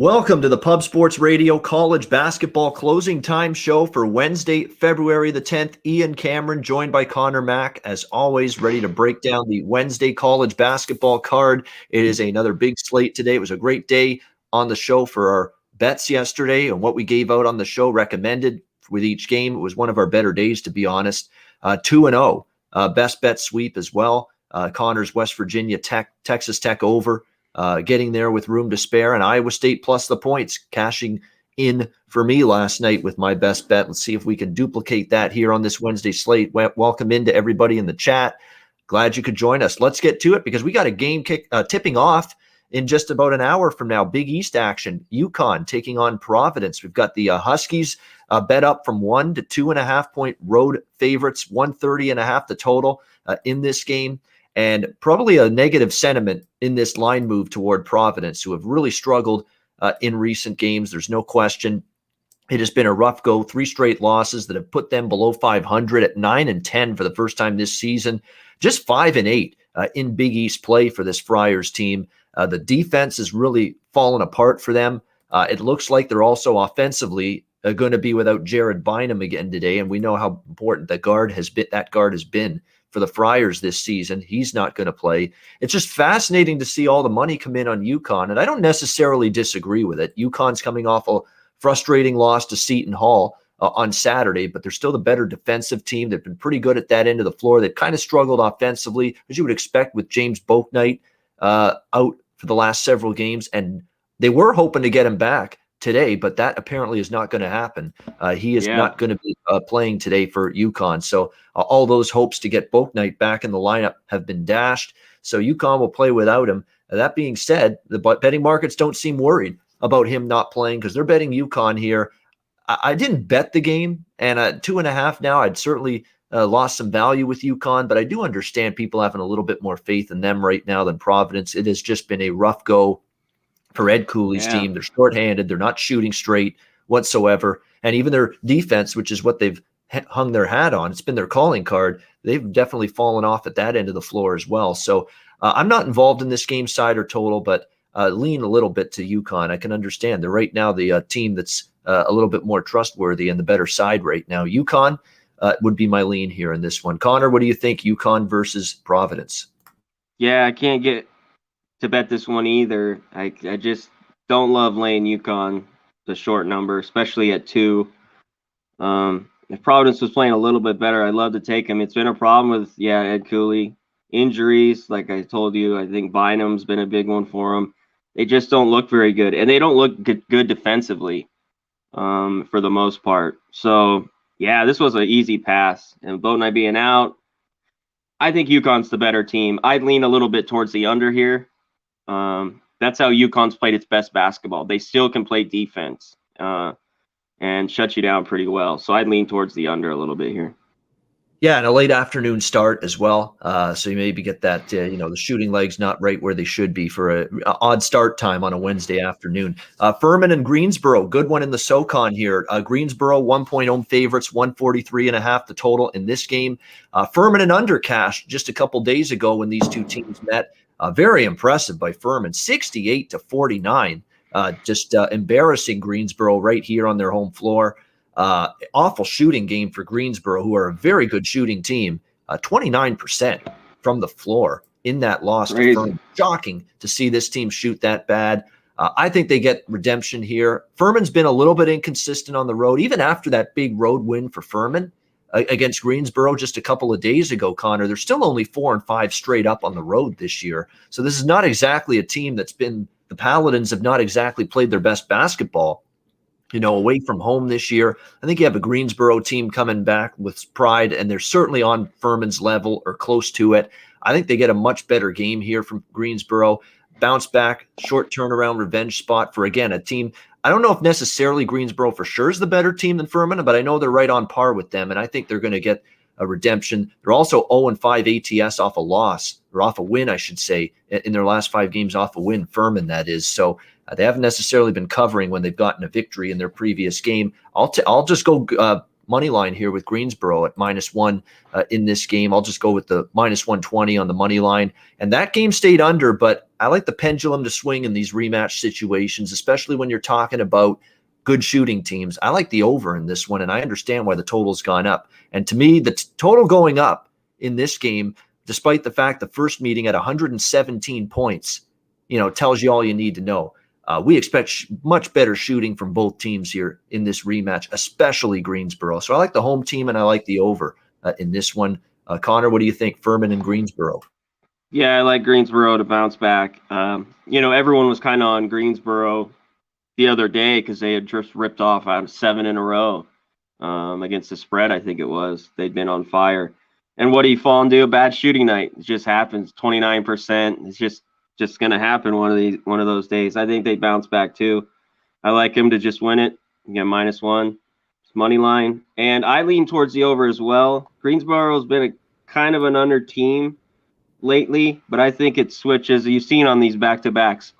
Welcome to the Pub Sports Radio College Basketball Closing Time Show for Wednesday, February the 10th. Ian Cameron, joined by Conor Mack, as always, ready to break down the Wednesday college basketball card. It is another big slate today. It was a great day on the show for our bets yesterday, and what we gave out on the show recommended with each game. It was one of our better days, to be honest. 2-0, best bet sweep as well. Conor's West Virginia Tech, Texas Tech over. Getting there with room to spare, and Iowa State plus the points cashing in for me last night with my best bet. Let's see if we can duplicate that here on this Wednesday slate. Welcome into everybody in the chat. Glad you could join us. Let's get to it because we got a game tipping off in just about an hour from now. Big East action. UConn taking on Providence. We've got the Huskies bet up from 1 to 2.5 point road favorites, 130.5 the total in this game. And probably a negative sentiment in this line move toward Providence, who have really struggled in recent games. There's no question. It has been a rough go, 3 straight losses that have put them below 500 at 9-10 for the first time this season. Just 5-8 in Big East play for this Friars team. The defense has really fallen apart for them. It looks like they're also offensively going to be without Jared Bynum again today, and we know how important that guard has been for the Friars this season. He's not going to play. It's just fascinating to see all the money come in on UConn, and I don't necessarily disagree with it. UConn's coming off a frustrating loss to Seton Hall on Saturday, but they're still the better defensive team. They've been pretty good at that end of the floor. They've kind of struggled offensively, as you would expect with James Bouknight out for the last several games, and they were hoping to get him back today, but that apparently is not going to happen. He is not going to be playing today for UConn. So all those hopes to get Bouknight back in the lineup have been dashed. So UConn will play without him. That being said, the betting markets don't seem worried about him not playing because they're betting UConn here. I didn't bet the game, and at 2.5 now, I'd certainly lost some value with UConn, but I do understand people having a little bit more faith in them right now than Providence. It has just been a rough go for Ed Cooley's team. They're shorthanded. They're not shooting straight whatsoever. And even their defense, which is what they've hung their hat on, it's been their calling card. They've definitely fallen off at that end of the floor as well. So I'm not involved in this game side or total, but lean a little bit to UConn. I can understand. They're right now the team that's a little bit more trustworthy and the better side right now. UConn would be my lean here in this one. Conor, what do you think? UConn versus Providence? Yeah, I can't get to bet this one either. I just don't love laying UConn the short number, especially at 2. If Providence was playing a little bit better, I'd love to take him. It's been a problem with Ed Cooley. Injuries, like I told you, I think Bynum's been a big one for him. They just don't look very good, and they don't look good defensively for the most part. So this was an easy pass, and Bouknight being out, I think UConn's the better team. I'd lean a little bit towards the under here. That's how UConn's played its best basketball. They still can play defense and shut you down pretty well. So I'd lean towards the under a little bit here. Yeah, and a late afternoon start as well. So you maybe get that, the shooting legs not right where they should be for a odd start time on a Wednesday afternoon. Furman and Greensboro, good one in the SoCon here. Greensboro, 1-point home favorites, 143.5 the total in this game. Furman and under cash just a couple days ago when these two teams met. Very impressive by Furman, 68-49. Just embarrassing Greensboro right here on their home floor. Awful shooting game for Greensboro, who are a very good shooting team. 29% from the floor in that loss to Furman. Shocking to see this team shoot that bad. I think they get redemption here. Furman's been a little bit inconsistent on the road, even after that big road win for Furman against Greensboro just a couple of days ago, Conor. They're still only 4-5 straight up on the road this year. So this is not exactly a team that's been – the Paladins have not exactly played their best basketball, away from home this year. I think you have a Greensboro team coming back with pride, and they're certainly on Furman's level or close to it. I think they get a much better game here from Greensboro. Bounce back, short turnaround revenge spot for, again, a team – I don't know if necessarily Greensboro for sure is the better team than Furman, but I know they're right on par with them, and I think they're going to get a redemption. They're also 0-5 ATS off a loss, or off a win, I should say, in their last 5 games off a win, Furman, that is. So they haven't necessarily been covering when they've gotten a victory in their previous game. I'll just go money line here with Greensboro at -1 in this game. I'll just go with the -120 on the money line. And that game stayed under, but I like the pendulum to swing in these rematch situations, especially when you're talking about good shooting teams. I like the over in this one, and I understand why the total's gone up. And to me, the total going up in this game, despite the fact the first meeting at 117 points, tells you all you need to know. We expect much better shooting from both teams here in this rematch, especially Greensboro. So I like the home team, and I like the over in this one. Connor, what do you think? Furman and Greensboro. Yeah, I like Greensboro to bounce back. Everyone was kind of on Greensboro the other day because they had just ripped off 7 in a row against the spread, I think it was. They'd been on fire. And what do you fall into? A bad shooting night. It just happens. 29%. It's just going to happen one of those days. I think they bounce back too. I like him to just win it. Again, -1. It's money line. And I lean towards the over as well. Greensboro has been a kind of an under team lately, but I think it switches. You've seen on these back-to-backs,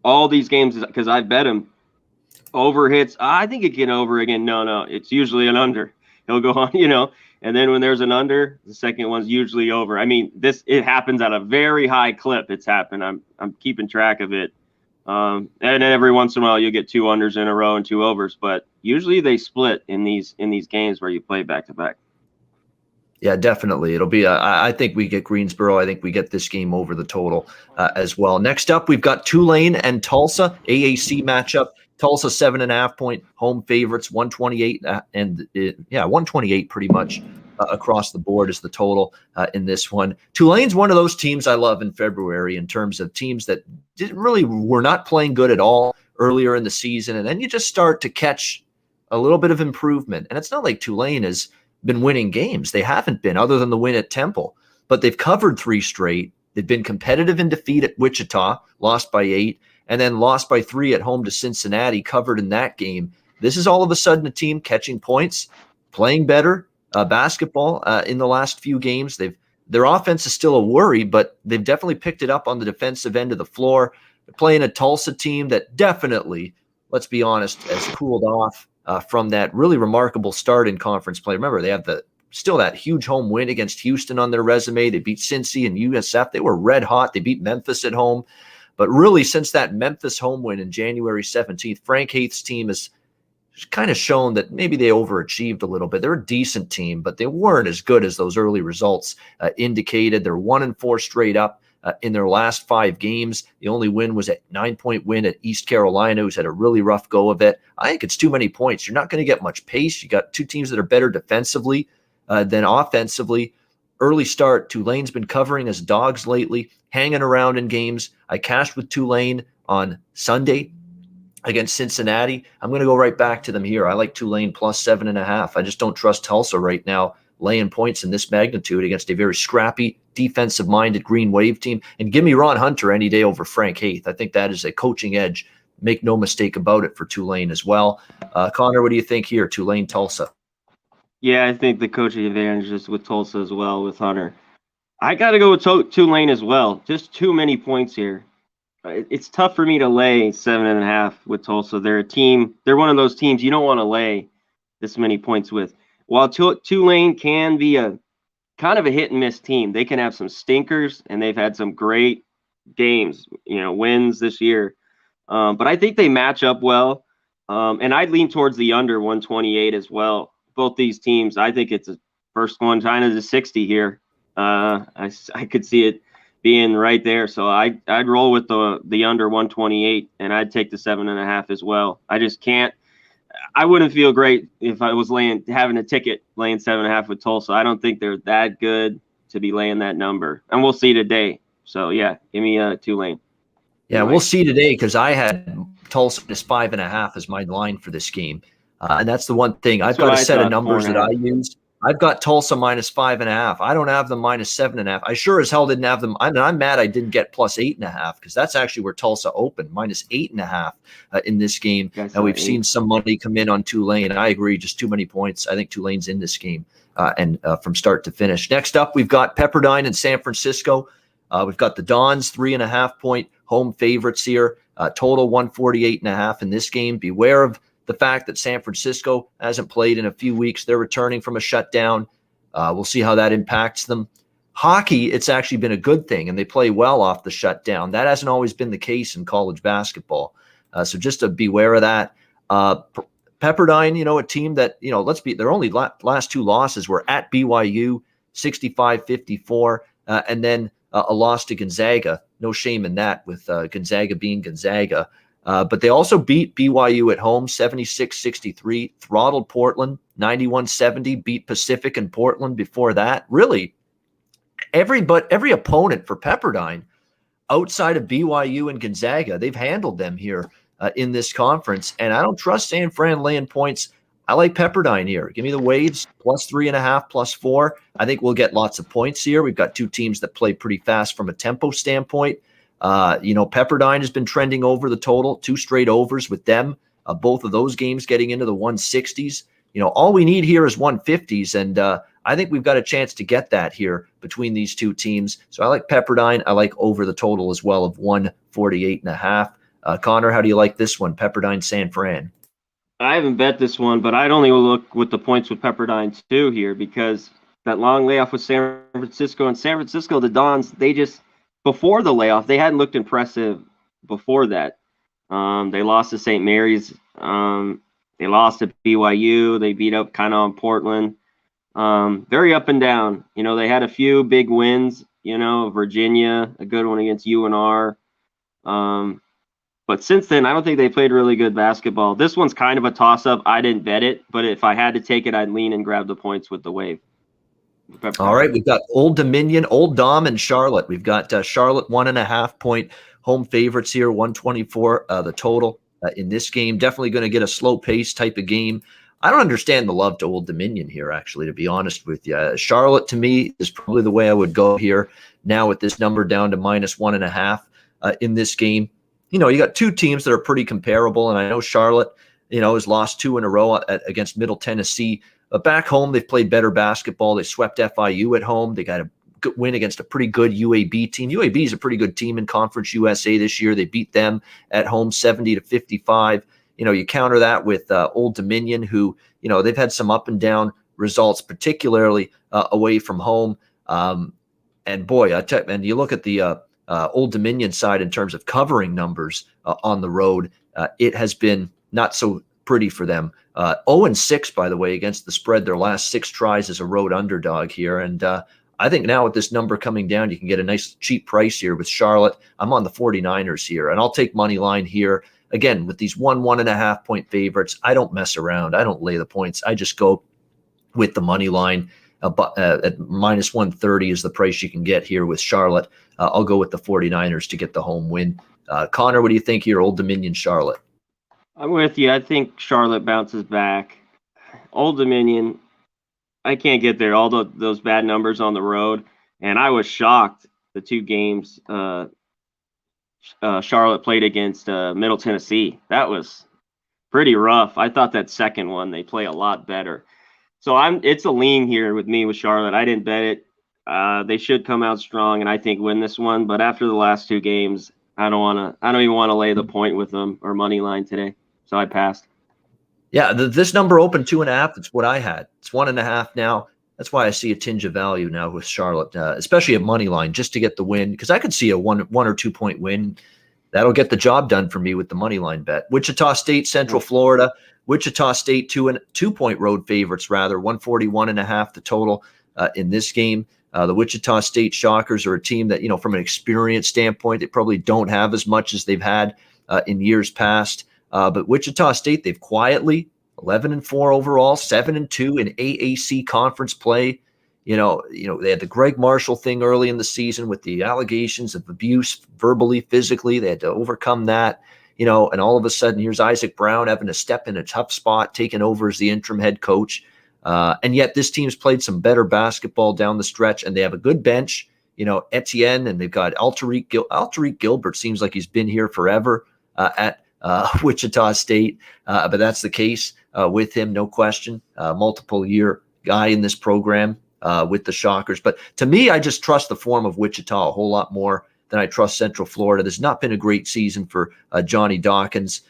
all these games, because I bet him over hits. I think it can over again. No, it's usually an under. He'll go on, and then when there's an under, the second one's usually over. I mean, it happens at a very high clip. It's happened. I'm keeping track of it. And then every once in a while you'll get 2 unders in a row and 2 overs, but usually they split in these games where you play back to back. Yeah, definitely. It'll be I think we get Greensboro. I think we get this game over the total as well. Next up, we've got Tulane and Tulsa, AAC matchup. Tulsa 7.5-point home favorites, 128 128 pretty much across the board is the total in this one. Tulane's one of those teams I love in February in terms of teams that were not playing good at all earlier in the season, and then you just start to catch a little bit of improvement. And it's not like Tulane has been winning games. They haven't been, other than the win at Temple, but they've covered 3 straight. They've been competitive in defeat at Wichita, lost by 8, and then lost by 3 at home to Cincinnati, covered in that game. This is all of a sudden a team catching points, playing better basketball in the last few games. Their offense is still a worry, but they've definitely picked it up on the defensive end of the floor. They're playing a Tulsa team that definitely, let's be honest, has cooled off from that really remarkable start in conference play. Remember, they have still that huge home win against Houston on their resume. They beat Cincy and USF. They were red hot. They beat Memphis at home. But really, since that Memphis home win in January 17th, Frank Haith's team has kind of shown that maybe they overachieved a little bit. They're a decent team, but they weren't as good as those early results indicated. They're 1-4 straight up in their last 5 games. The only win was a 9-point win at East Carolina, who's had a really rough go of it. I think it's too many points. You're not going to get much pace. You got 2 teams that are better defensively than offensively. Early start, Tulane's been covering as dogs lately, hanging around in games. I cashed with Tulane on Sunday against Cincinnati. I'm going to go right back to them here. I like Tulane plus 7.5. I just don't trust Tulsa right now laying points in this magnitude against a very scrappy, defensive-minded Green Wave team. And give me Ron Hunter any day over Frank Haith. I think that is a coaching edge. Make no mistake about it for Tulane as well. Connor, what do you think here? Tulane, Tulsa. Yeah, I think the coaching advantage is with Tulsa as well with Hunter. I got to go with Tulane as well. Just too many points here. It's tough for me to lay 7.5 with Tulsa. They're a team. They're one of those teams you don't want to lay this many points with. While Tulane can be a kind of a hit and miss team, they can have some stinkers, and they've had some great games, wins this year. But I think they match up well. And I'd lean towards the under 128 as well. Both these teams, I think it's a first one kind of to 60 here. I could see it being right there. So I'd roll with the under 128, and I'd take the 7.5 as well. I just can't. I wouldn't feel great if I was having a ticket laying 7.5 with Tulsa. I don't think they're that good to be laying that number, and we'll see today. So yeah, give me Tulane. Yeah, we'll see today because I had Tulsa as 5.5 as my line for this game. And that's the one thing. I've got a set of numbers that I use. I've got Tulsa minus 5.5. I don't have them minus 7.5. I sure as hell didn't have them. I'm mad I didn't get plus 8.5 because that's actually where Tulsa opened, minus 8.5 in this game. Now we've seen some money come in on Tulane. I agree, just too many points. I think Tulane's in this game and from start to finish. Next up, we've got Pepperdine and San Francisco. We've got the Dons, 3.5-point home favorites here. Total 148.5 in this game. Beware of the fact that San Francisco hasn't played in a few weeks. They're returning from a shutdown. We'll see how that impacts them. Hockey, it's actually been a good thing, and they play well off the shutdown. That hasn't always been the case in college basketball. So just to beware of that. Pepperdine, a team that, their only last two losses were at BYU, 65-54, and then a loss to Gonzaga. No shame in that with Gonzaga being Gonzaga. But they also beat BYU at home, 76-63, throttled Portland, 91-70, beat Pacific and Portland before that. Really, every opponent for Pepperdine outside of BYU and Gonzaga, they've handled them here in this conference. And I don't trust San Fran laying points. I like Pepperdine here. Give me the Waves, +3.5, +4. I think we'll get lots of points here. We've got two teams that play pretty fast from a tempo standpoint. Pepperdine has been trending over the total, 2 straight overs with them. Both of those games getting into the 160s. All we need here is 150s, and I think we've got a chance to get that here between these two teams. So I like Pepperdine. I like over the total as well of 148.5. Conor, how do you like this one? Pepperdine, San Fran. I haven't bet this one, but I'd only look with the points with Pepperdine too here, because that long layoff with San Francisco, the Dons, before the layoff, they hadn't looked impressive before that. They lost to St. Mary's. They lost to BYU. They beat up kind of on Portland. Very up and down. They had a few big wins, Virginia, a good one against UNR. But since then, I don't think they played really good basketball. This one's kind of a toss-up. I didn't bet it, but if I had to take it, I'd lean and grab the points with the Wave. All right, we've got Old Dominion, Old Dom, and Charlotte. We've got Charlotte 1.5-point home favorites here, 124 the total in this game. Definitely going to get a slow pace type of game. I don't understand the love to Old Dominion here, actually, to be honest with you. Charlotte, to me, is probably the way I would go here now with this number down to -1.5 in this game. You got two teams that are pretty comparable, and I know Charlotte, has lost 2 in a row against Middle Tennessee. But back home, they've played better basketball. They swept FIU at home. They got a good win against a pretty good UAB team. UAB is a pretty good team in Conference USA this year. They beat them at home 70-55. You counter that with Old Dominion, who, they've had some up and down results, particularly away from home. And boy, and you look at the Old Dominion side in terms of covering numbers on the road, it has been not so pretty for them. 0-6, by the way, against the spread, their last 6 tries as a road underdog here. And I think now with this number coming down, you can get a nice cheap price here with Charlotte. I'm on the 49ers here, and I'll take money line here. Again, with these 1.5-point favorites, I don't mess around. I don't lay the points. I just go with the money line. At -130 is the price you can get here with Charlotte. I'll go with the 49ers to get the home win. Conor, what do you think here, Old Dominion, Charlotte? I'm with you. I think Charlotte bounces back. Old Dominion, I can't get there. All those bad numbers on the road. And I was shocked the 2 games Charlotte played against Middle Tennessee. That was pretty rough. I thought that second one, they play a lot better. So it's a lean here with me with Charlotte. I didn't bet it. They should come out strong and I think win this one. But after the last 2 games, I don't even want to lay the point with them or money line today. So I passed. Yeah, this number opened 2.5. It's what I had. It's 1.5 now. That's why I see a tinge of value now with Charlotte, especially at money line, just to get the win, because I could see a 1 or 2 point win. That'll get the job done for me with the money line bet. Wichita State, Central Florida. Wichita State 2-point road favorites, rather 141.5 the total in this game. The Wichita State Shockers are a team that, from an experience standpoint, they probably don't have as much as they've had in years past. But Wichita State, they've quietly 11-4 overall, 7-2 in AAC conference play. They had the Greg Marshall thing early in the season with the allegations of abuse, verbally, physically. They had to overcome that. And all of a sudden, here's Isaac Brown having to step in a tough spot, taking over as the interim head coach. And yet this team's played some better basketball down the stretch, and they have a good bench. Etienne, and they've got Alterique Gilbert. Seems like he's been here forever at Wichita State, but that's the case with him, no question. Multiple-year guy in this program with the Shockers. But to me, I just trust the form of Wichita a whole lot more than I trust Central Florida. There's not been a great season for Johnny Dawkins.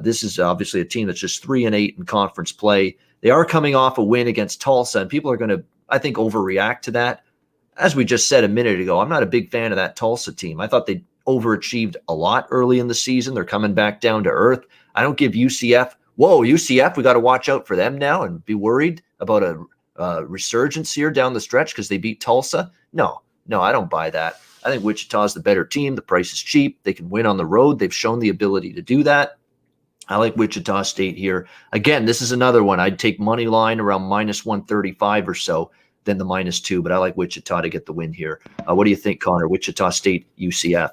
This is obviously a team that's just 3-8 in conference play. They are coming off a win against Tulsa, and people are going to, I think, overreact to that. As we just said a minute ago, I'm not a big fan of that Tulsa team. I thought they overachieved a lot early in the season. They're coming back down to earth. I don't give UCF, UCF, we got to watch out for them now and be worried about a resurgence here down the stretch because they beat Tulsa. No, I don't buy that. I think Wichita's the better team. The price is cheap. They can win on the road. They've shown the ability to do that. I like Wichita State here. Again, this is another one. I'd take money line around minus 135 or so than the -2, but I like Wichita to get the win here. What do you think, Connor? Wichita State, UCF.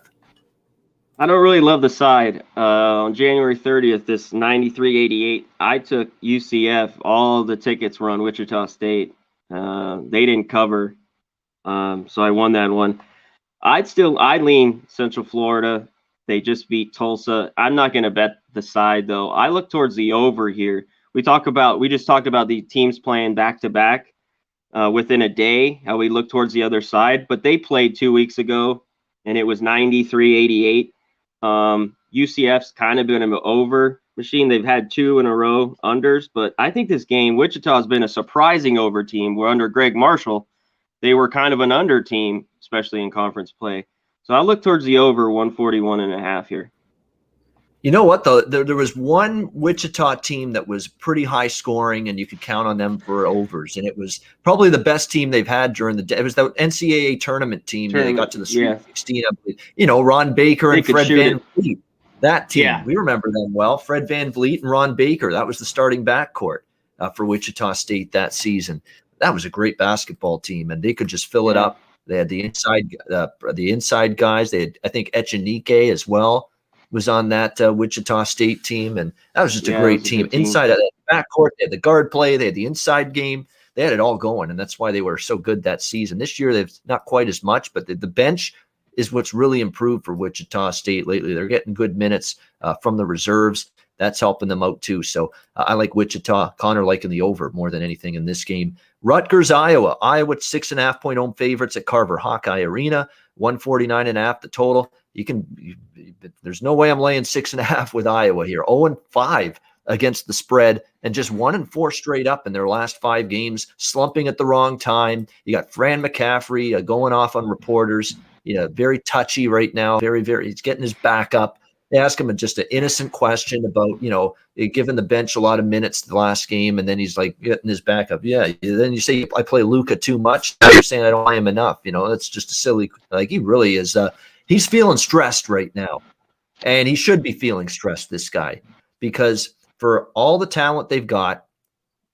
I don't really love the side. On January 30th, this 93-88, I took UCF. All the tickets were on Wichita State. They didn't cover, so I won that one. I'd lean Central Florida. They just beat Tulsa. I'm not going to bet the side, though. I look towards the over here. We just talked about the teams playing back-to-back within a day, how we look towards the other side. But they played 2 weeks ago, and it was 93-88. UCF's kind of been an over machine. They've had 2 in a row unders. But I think this game, Wichita's been a surprising over team. Where under Greg Marshall, they were kind of an under team, especially in conference play. So I look towards the over 141.5 here. You know what, though? There was one Wichita team that was pretty high scoring, and you could count on them for overs. And it was probably the best team they've had during the day. It was the NCAA tournament team. They got to the Sweet 16, I believe. You know, Ron Baker and Fred Van Vliet. That team, we remember them well. Fred Van Vliet and Ron Baker. That was the starting backcourt for Wichita State that season. That was a great basketball team, and they could just fill it up. They had the inside guys. They had, I think, Echenike as well was on that Wichita State team, and that was just a great team. Inside of that backcourt, they had the guard play, they had the inside game, they had it all going, and that's why they were so good that season. This year, they've not quite as much, but the bench is what's really improved for Wichita State lately. They're getting good minutes from the reserves. That's helping them out too. So I like Wichita. Connor liking the over more than anything in this game. Rutgers, Iowa. Iowa 6.5-point home favorites at Carver Hawkeye Arena. 149.5 the total. There's no way I'm laying 6.5 with Iowa here. 0-5 against the spread and just 1-4 straight up in their last 5 games, slumping at the wrong time. You got Fran McCaffrey going off on reporters. Very touchy right now. He's getting his back up. They ask him just an innocent question about, giving the bench a lot of minutes the last game, and then he's like getting his back up. Yeah. Then you say I play Luka too much. Now you're saying I don't play him enough. That's just a silly. He really is. He's feeling stressed right now, and he should be feeling stressed. This guy, because for all the talent they've got,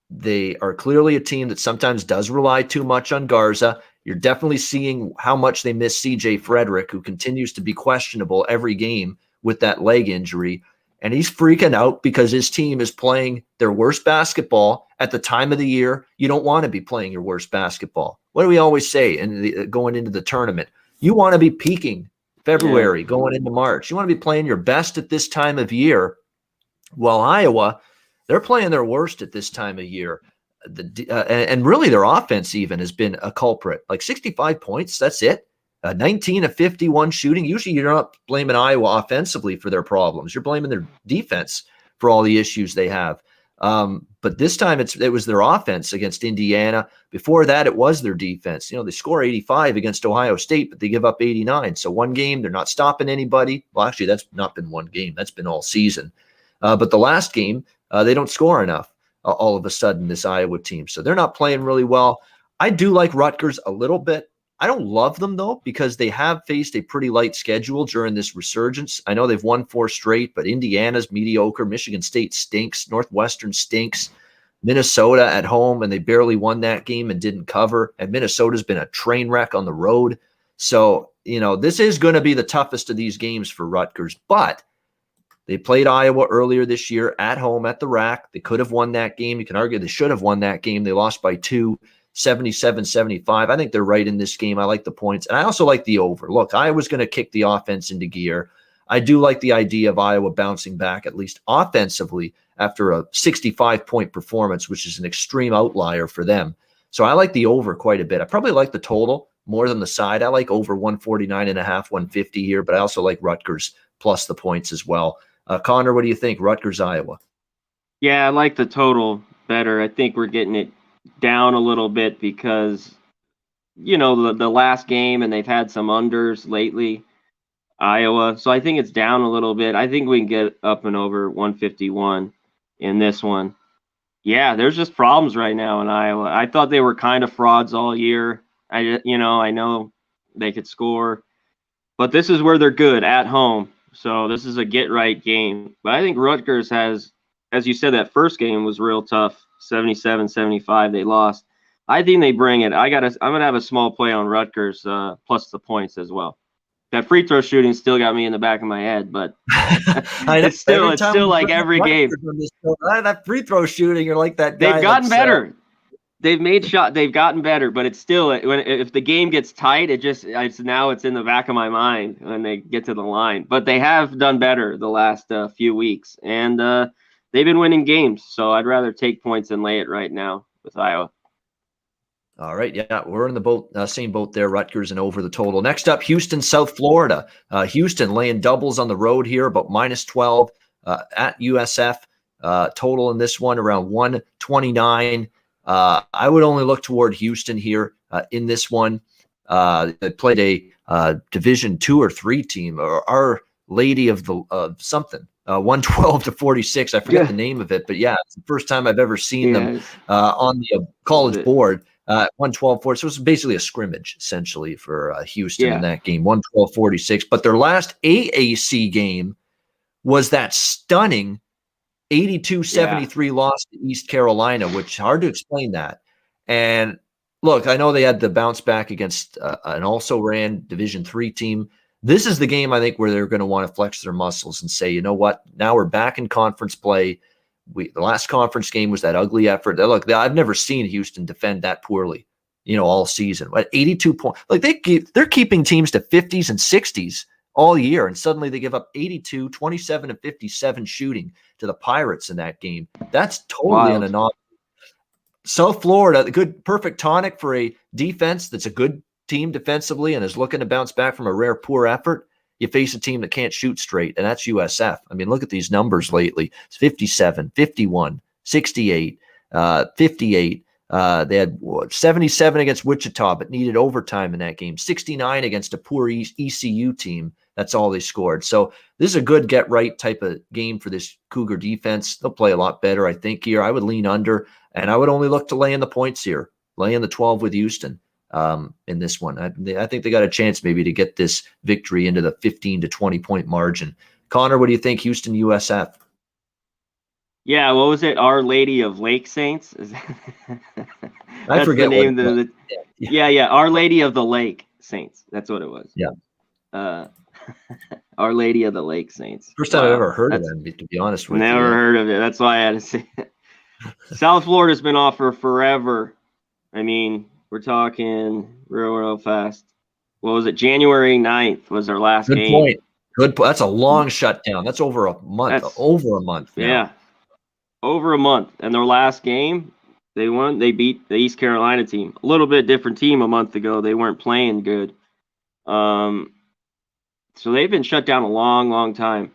they are clearly a team that sometimes does rely too much on Garza. You're definitely seeing how much they miss C.J. Frederick, who continues to be questionable every game with that leg injury, and he's freaking out because his team is playing their worst basketball at the time of the year. You don't want to be playing your worst basketball. What do we always say going into the tournament? You want to be peaking February, going into March. You want to be playing your best at this time of year. While Iowa, they're playing their worst at this time of year. And really their offense even has been a culprit. Like 65 points, that's it. 19 of 51 shooting. Usually you're not blaming Iowa offensively for their problems. You're blaming their defense for all the issues they have. But this time it was their offense against Indiana. Before that, it was their defense. They score 85 against Ohio State, but they give up 89. So one game, they're not stopping anybody. Well, actually, that's not been one game. That's been all season. But the last game, they don't score enough all of a sudden, this Iowa team. So they're not playing really well. I do like Rutgers a little bit. I don't love them, though, because they have faced a pretty light schedule during this resurgence. I know they've won 4 straight, but Indiana's mediocre. Michigan State stinks. Northwestern stinks. Minnesota at home, and they barely won that game and didn't cover. And Minnesota's been a train wreck on the road. So, this is going to be the toughest of these games for Rutgers. But they played Iowa earlier this year at home at the Rack. They could have won that game. You can argue they should have won that game. They lost by 2. 77-75. I think they're right in this game. I like the points. And I also like the over. Look, Iowa's going to kick the offense into gear. I do like the idea of Iowa bouncing back, at least offensively, after a 65-point performance, which is an extreme outlier for them. So I like the over quite a bit. I probably like the total more than the side. I like over 149.5, 150 here, but I also like Rutgers plus the points as well. Connor, what do you think? Rutgers, Iowa. Yeah, I like the total better. I think we're getting it down a little bit because, the last game, and they've had some unders lately, Iowa. So I think it's down a little bit. I think we can get up and over 151 in this one. Yeah, there's just problems right now in Iowa. I thought they were kind of frauds all year. I know they could score, but this is where they're good at home. So this is a get right game. But I think Rutgers has, as you said, that first game was real tough, 77-75. They lost. I think they bring it. I'm gonna have a small play on Rutgers plus the points as well. That free throw shooting still got me in the back of my head, but it's still like every game. That free throw shooting, you're like that guy. They've gotten better. They've gotten better, but it's still if the game gets tight, it's in the back of my mind when they get to the line. But they have done better the last few weeks, and they've been winning games. So I'd rather take points and lay it right now with Iowa. All right, yeah, we're in the same boat there, Rutgers and over the total. Next up, Houston, South Florida. Houston laying doubles on the road here, about -12 at USF. Total in this one around 129. I would only look toward Houston here in this one. They played a Division 2 or 3 team, or Our Lady of the something. 112-46. I forget the name of it, but yeah, it's the first time I've ever seen them on the college board. 112-40. So it was basically a scrimmage, essentially, for Houston in that game, 112-46. But their last AAC game was that stunning 82-73 loss to East Carolina, which hard to explain that. And look, I know they had the bounce back against an also-ran Division 3 team. This is the game, I think, where they're going to want to flex their muscles and say, you know what, now we're back in conference play. The last conference game was that ugly effort. Look, I've never seen Houston defend that poorly, all season. But 82 points, like they're keeping teams to 50s and 60s all year, and suddenly they give up 82, 27 and 57 shooting to the Pirates in that game. That's totally an anomaly. South Florida, the good, perfect tonic for a defense that's a good team defensively and is looking to bounce back from a rare poor effort. You face a team that can't shoot straight, and that's USF. I mean, look at these numbers lately. It's 57, 51, 68, 58. They had 77 against Wichita, but needed overtime in that game. 69 against a poor ECU team. That's all they scored. So this is a good get-right type of game for this Cougar defense. They'll play a lot better, I think, here. I would lean under, and I would only look to lay in the points here. Lay in the 12 with Houston. In this one, I think they got a chance maybe to get this victory into the 15 to 20 point margin. Connor, what do you think? Houston, USF. Yeah, what was it? Our Lady of Lake Saints. I forget the name. Yeah. Our Lady of the Lake Saints. That's what it was. Yeah. Our Lady of the Lake Saints. First time I've ever heard of them, to be honest with you. Never heard of it. That's why I had to say it. South Florida's been off for forever. I mean, we're talking real fast. What was it? January 9th was our last game. Good point. Good point. That's a long shutdown. That's over a month. Over a month. Yeah. Over a month. And their last game, they won. They beat the East Carolina team. A little bit different team a month ago. They weren't playing good. So they've been shut down a long time.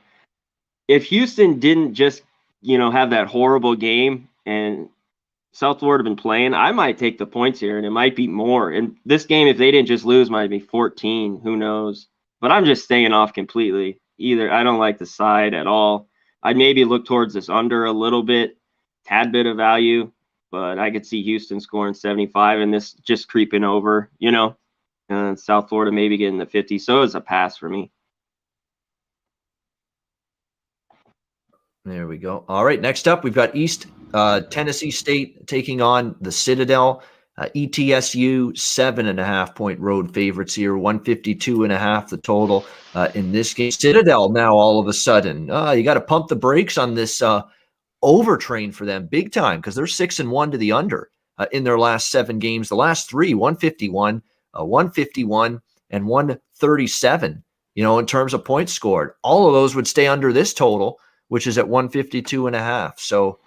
If Houston didn't just, have that horrible game and South Florida been playing, I might take the points here, and it might be more. And this game, if they didn't just lose, might be 14. Who knows? But I'm just staying off completely. I don't like the side at all. I'd maybe look towards this under a little bit, tad bit of value, but I could see Houston scoring 75 and this just creeping over, and South Florida maybe getting the 50. So it's a pass for me. There we go. All right, next up, we've got East Tennessee State taking on the Citadel. ETSU 7.5 point road favorites here, 152.5 the total in this game. Citadel now all of a sudden, you got to pump the brakes on this overtrain for them big time because they're 6-1 to the under in their last 7 games. The last 3, 151, 151, and 137. In terms of points scored, all of those would stay under this total, which is at 152.5. So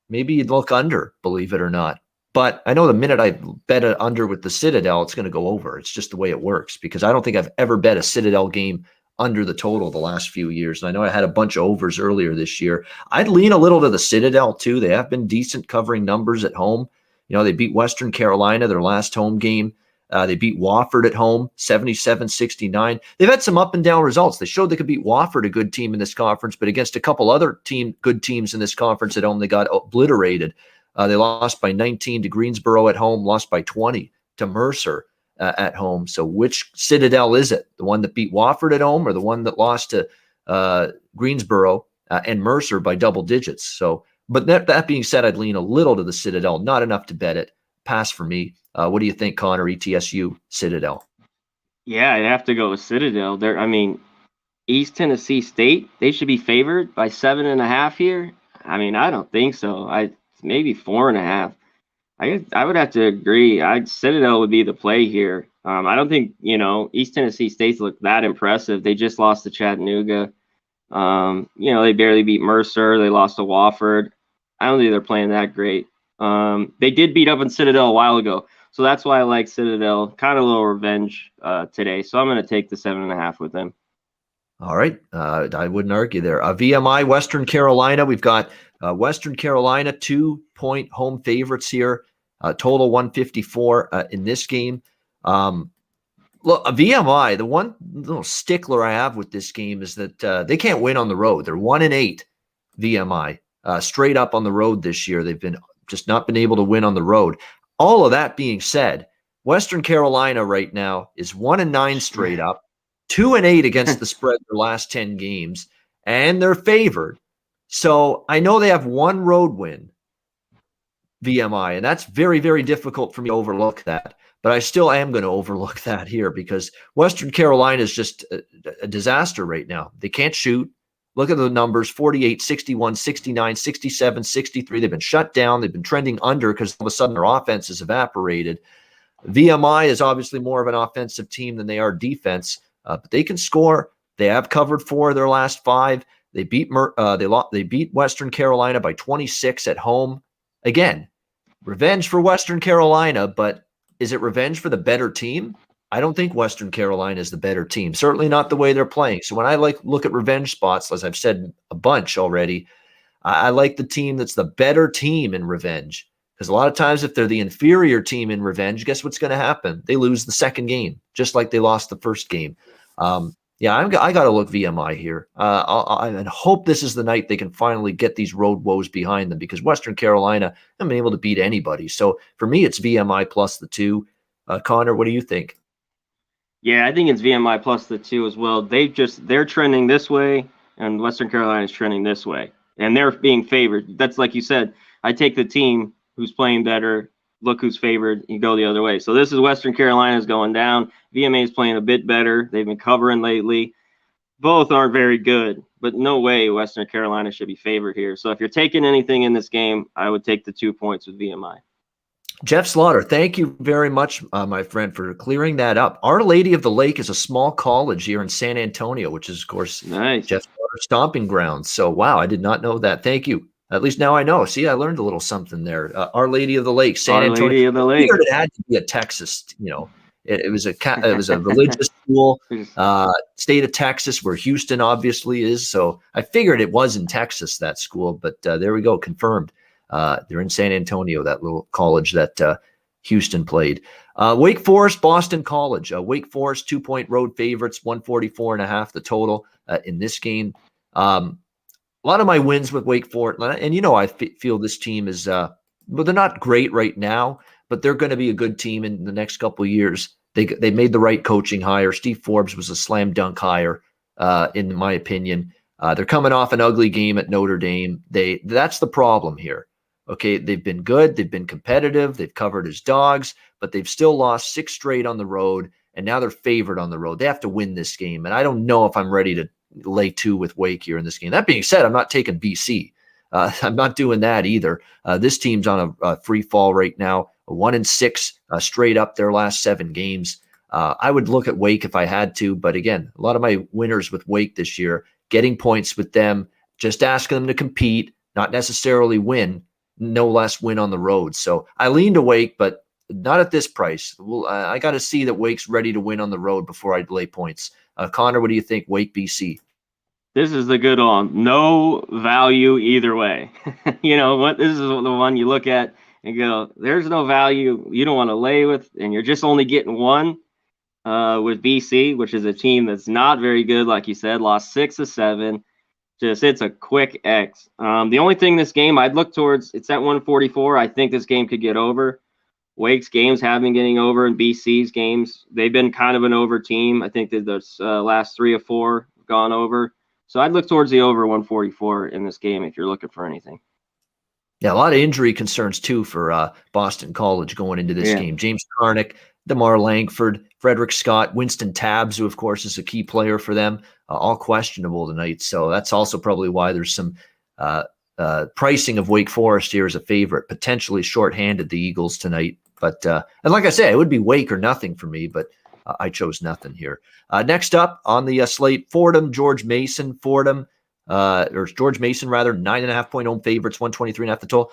maybe you'd look under, believe it or not. But I know the minute I bet it under with the Citadel, it's going to go over. It's just the way it works because I don't think I've ever bet a Citadel game under the total the last few years. And I know I had a bunch of overs earlier this year. I'd lean a little to the Citadel too. They have been decent covering numbers at home. They beat Western Carolina, their last home game. They beat Wofford at home, 77-69. They've had some up and down results. They showed they could beat Wofford, a good team in this conference, but against a couple other good teams in this conference at home, they got obliterated. They lost by 19 to Greensboro at home, lost by 20 to Mercer at home. So which Citadel is it? The one that beat Wofford at home or the one that lost to Greensboro and Mercer by double digits? So, but that being said, I'd lean a little to the Citadel, not enough to bet it. Pass for me. What do you think, Conor? ETSU, Citadel? Yeah, I'd have to go with Citadel. East Tennessee State, they should be favored by 7.5 here. I don't think so. Maybe 4.5. I would have to agree. Citadel would be the play here. I don't think East Tennessee State's look that impressive. They just lost to Chattanooga. They barely beat Mercer. They lost to Wofford. I don't think they're playing that great. They did beat up on Citadel a while ago, so that's why I like Citadel. Kind of a little revenge today, so I'm going to take the 7.5 with them. All right, I wouldn't argue there. VMI, Western Carolina. We've got Western Carolina 2-point home favorites here. Total 154 in this game. Look, VMI, the one little stickler I have with this game is that they can't win on the road. They're 1-8, VMI, straight up on the road this year. They've been just not been able to win on the road. All of that being said, Western Carolina right now is 1-9 straight up, 2-8 against the spread their last 10 games, and they're favored. So I know they have one road win, VMI, and that's very, very difficult for me to overlook that. But I still am going to overlook that here because Western Carolina is just a disaster right now. They can't shoot. Look at the numbers, 48, 61, 69, 67, 63. They've been shut down. They've been trending under because all of a sudden their offense has evaporated. VMI is obviously more of an offensive team than they are defense, but they can score. They have covered 4 of their last 5. They beat they beat Western Carolina by 26 at home. Again, revenge for Western Carolina, but is it revenge for the better team? I don't think Western Carolina is the better team. Certainly not the way they're playing. So when I look at revenge spots, as I've said a bunch already, I like the team that's the better team in revenge. Because a lot of times if they're the inferior team in revenge, guess what's going to happen? They lose the second game, just like they lost the first game. I got to look VMI here. I hope this is the night they can finally get these road woes behind them because Western Carolina hasn't been able to beat anybody. So for me, it's VMI plus the 2. Conor, what do you think? Yeah, I think it's VMI plus the 2 as well. They're trending this way, and Western Carolina is trending this way, and they're being favored. That's like you said. I take the team who's playing better. Look who's favored. You go the other way. So this is Western Carolina's going down. VMA is playing a bit better. They've been covering lately. Both aren't very good, but no way Western Carolina should be favored here. So if you're taking anything in this game, I would take the 2 points with VMI. Jeff Slaughter, thank you very much, my friend, for clearing that up. Our Lady of the Lake is a small college here in San Antonio, which is, of course, nice. Jeff Slaughter's stomping grounds. So, wow, I did not know that. Thank you. At least now I know. See, I learned a little something there. Our Lady of the Lake, San Antonio. Our Lady of the Lake. I figured it had to be a Texas, It was a religious school, state of Texas, where Houston obviously is. So I figured it was in Texas, that school. But there we go, confirmed. They're in San Antonio, that little college that Houston played. Wake Forest, Boston College. Wake Forest, 2-point road favorites, 144.5 the total in this game. A lot of my wins with Wake Forest, and I feel this team is, well, they're not great right now, but they're going to be a good team in the next couple of years. They made the right coaching hire. Steve Forbes was a slam dunk hire, in my opinion. They're coming off an ugly game at Notre Dame. That's the problem here. Okay, they've been good. They've been competitive. They've covered as dogs, but they've still lost 6 straight on the road, and now they're favored on the road. They have to win this game, and I don't know if I'm ready to lay 2 with Wake here in this game. That being said, I'm not taking BC. I'm not doing that either. This team's on a free fall right now, a 1-6 straight up their last 7 games. I would look at Wake if I had to, but again, a lot of my winners with Wake this year, getting points with them, just asking them to compete, not necessarily win, no less win on the road. So I lean to Wake, but not at this price. I got to see that Wake's ready to win on the road before I lay points Connor, what do you think? Wake, BC. This is the good one. No value either way. You know what? This is the one you look at and go, there's no value. You don't want to lay with, and you're just only getting one with BC, which is a team that's not very good, like you said, lost 6 of 7. Just it's a quick X. The only thing this game I'd look towards, it's at 144. I think this game could get over. Wake's games have been getting over, and BC's games, they've been kind of an over team. I think that the last 3 or 4 have gone over. So I'd look towards the over 144 in this game if you're looking for anything. Yeah, a lot of injury concerns too for Boston College going into this game. James Karnick, DeMar Langford, Frederick Scott, Winston Tabbs, who of course is a key player for them, all questionable tonight. So that's also probably why there's some pricing of Wake Forest here as a favorite, potentially shorthanded the Eagles tonight. But and like I say, it would be Wake or nothing for me, but I chose nothing here. Next up on the slate, Fordham, George Mason. Fordham, or George Mason rather, 9.5-point home favorites, 123.5 the total.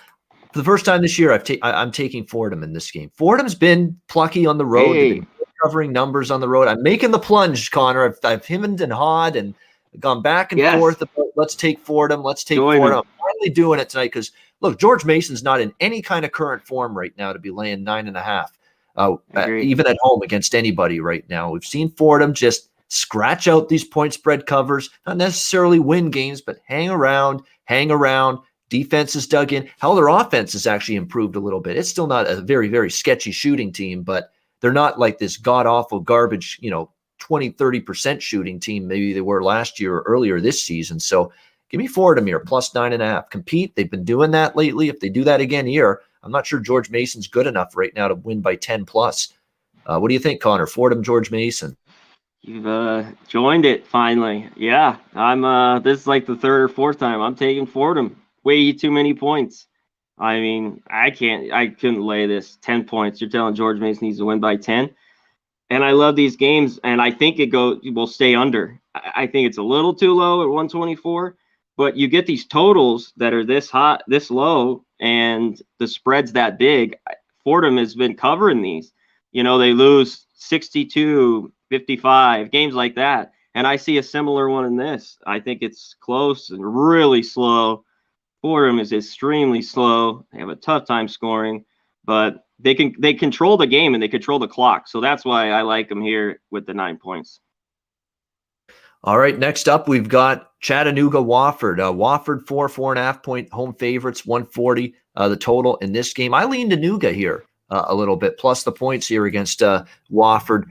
For the first time this year, I'm taking Fordham in this game. Fordham's been plucky on the road. They've been covering numbers on the road. I'm making the plunge, Connor. I've hemmed and hawed and gone back and forth about let's take Fordham. Let's take Fordham. I'm finally doing it tonight because, look, George Mason's not in any kind of current form right now to be laying 9.5. Even at home against anybody right now. We've seen Fordham just scratch out these point spread covers, not necessarily win games, but hang around. Defense is dug in. Hell, their offense has actually improved a little bit. It's still not a very, very sketchy shooting team, but they're not like this god-awful garbage, 20, 30% shooting team maybe they were last year or earlier this season. So give me Fordham here, plus 9.5. Compete. They've been doing that lately. If they do that again here, I'm not sure George Mason's good enough right now to win by 10 plus. What do you think, Connor? Fordham, George Mason. You've joined it finally. Yeah, I'm. This is like the 3rd or 4th time I'm taking Fordham. Way too many points. I mean, I couldn't lay this 10 points. You're telling George Mason needs to win by 10. And I love these games, and I think it will stay under. I think it's a little too low at 124, but you get these totals that are this hot, this low, and the spread's that big. Fordham has been covering these. They lose 62, 55, games like that. And I see a similar one in this. I think it's close and really slow. Fordham is extremely slow. They have a tough time scoring, but they control the game and they control the clock. So that's why I like them here with the 9 points. All right, next up, we've got Chattanooga, Wofford. Wofford, 4.5-point home favorites, 140 the total in this game. I lean to Nooga here a little bit, plus the points here against Wofford.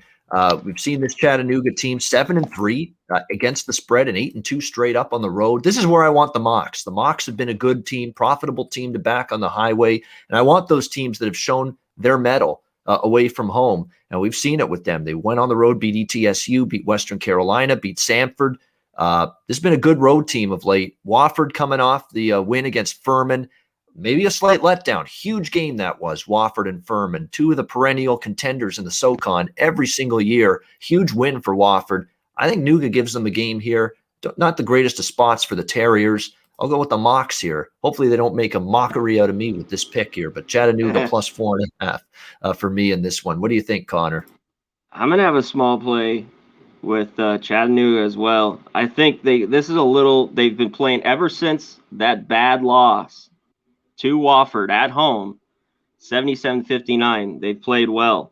We've seen this Chattanooga team 7-3 against the spread and 8-2 straight up on the road. This is where I want the Mocs. The Mocs have been a good team, profitable team to back on the highway, and I want those teams that have shown their mettle away from home. And we've seen it with them. They went on the road, beat ETSU, beat Western Carolina, beat Sanford. This has been a good road team of late. Wofford coming off the win against Furman. Maybe a slight letdown. Huge game that was, Wofford and Furman, 2 of the perennial contenders in the SoCon every single year. Huge win for Wofford. I think Nooga gives them a game here. Not the greatest of spots for the Terriers. I'll go with the Mocs here. Hopefully they don't make a mockery out of me with this pick here, but Chattanooga plus 4.5 for me in this one. What do you think, Connor? I'm going to have a small play with Chattanooga as well. I think they've been playing ever since that bad loss to Wofford at home, 77-59. They've played well.